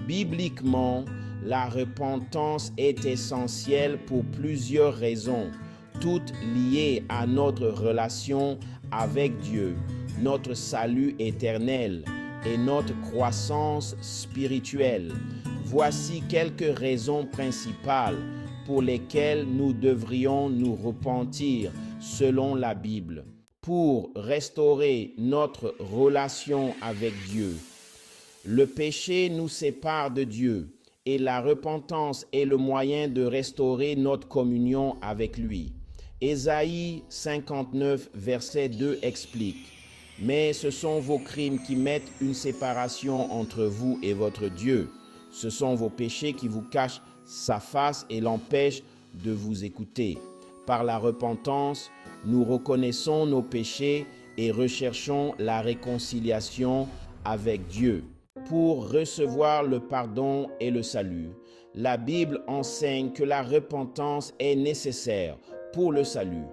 Bibliquement, la repentance est essentielle pour plusieurs raisons, toutes liées à notre relation avec Dieu, notre salut éternel et notre croissance spirituelle. Voici quelques raisons principales pour lesquelles nous devrions nous repentir selon la Bible. Pour restaurer notre relation avec Dieu. Le péché nous sépare de Dieu et la repentance est le moyen de restaurer notre communion avec lui. Ésaïe 59, verset 2 explique « Mais ce sont vos crimes qui mettent une séparation entre vous et votre Dieu. Ce sont vos péchés qui vous cachent sa face et l'empêchent de vous écouter. Par la repentance, nous reconnaissons nos péchés et recherchons la réconciliation avec Dieu. Pour recevoir le pardon et le salut, la Bible enseigne que la repentance est nécessaire pour le salut.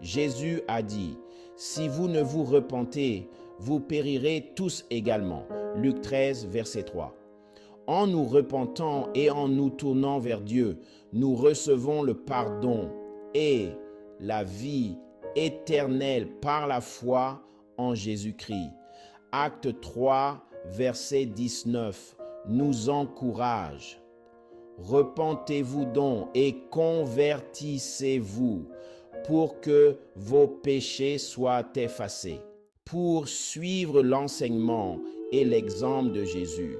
Jésus a dit « Si vous ne vous repentez, vous périrez tous également. » Luc 13, verset 3. En nous repentant et en nous tournant vers Dieu, nous recevons le pardon et la vie éternelle par la foi en Jésus-Christ. Acte 3, verset 19, nous encourage. Repentez-vous donc et convertissez-vous pour que vos péchés soient effacés. Pour suivre l'enseignement et l'exemple de Jésus.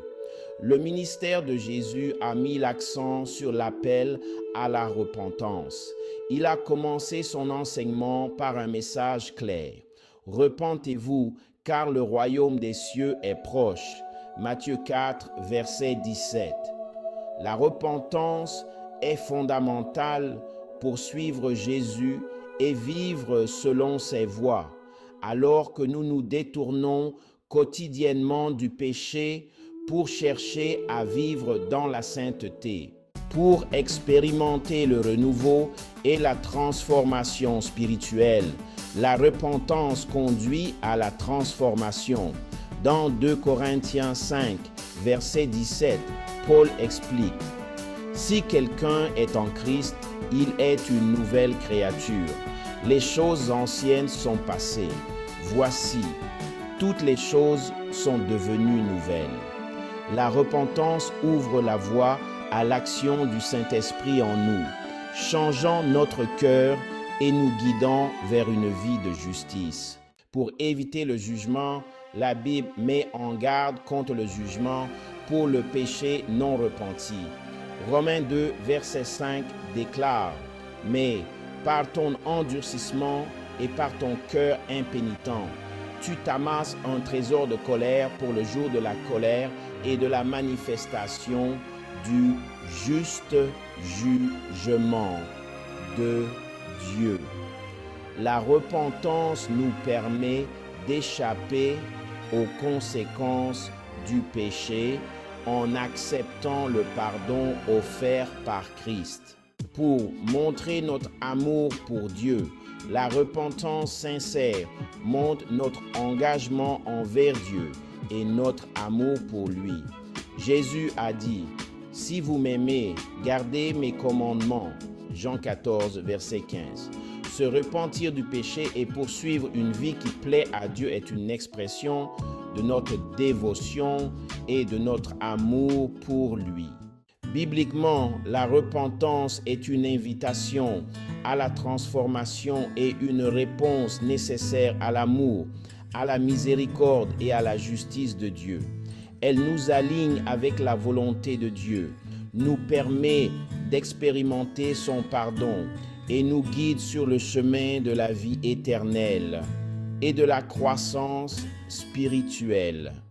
Le ministère de Jésus a mis l'accent sur l'appel à la repentance. Il a commencé son enseignement par un message clair. Repentez-vous, car le royaume des cieux est proche. Matthieu 4, verset 17. La repentance est fondamentale pour suivre Jésus et vivre selon ses voies, alors que nous nous détournons quotidiennement du péché pour chercher à vivre dans la sainteté. Pour expérimenter le renouveau et la transformation spirituelle, la repentance conduit à la transformation. Dans 2 Corinthiens 5, verset 17, Paul explique « Si quelqu'un est en Christ, il est une nouvelle créature. Les choses anciennes sont passées. Voici, toutes les choses sont devenues nouvelles. » La repentance ouvre la voie à l'action du Saint-Esprit en nous, changeant notre cœur et nous guidant vers une vie de justice. Pour éviter le jugement, la Bible met en garde contre le jugement pour le péché non repenti. Romains 2, verset 5 déclare « Mais par ton endurcissement et par ton cœur impénitent, tu t'amasses un trésor de colère pour le jour de la colère et de la manifestation du juste jugement de Dieu. » La repentance nous permet d'échapper aux conséquences du péché en acceptant le pardon offert par Christ. Pour montrer notre amour pour Dieu, la repentance sincère montre notre engagement envers Dieu et notre amour pour lui. Jésus a dit « Si vous m'aimez, gardez mes commandements. » Jean 14, verset 15. Se repentir du péché et poursuivre une vie qui plaît à Dieu est une expression de notre dévotion et de notre amour pour lui. Bibliquement, la repentance est une invitation à la transformation et une réponse nécessaire à l'amour, à la miséricorde et à la justice de Dieu. Elle nous aligne avec la volonté de Dieu, nous permet d'expérimenter son pardon et nous guide sur le chemin de la vie éternelle et de la croissance spirituelle.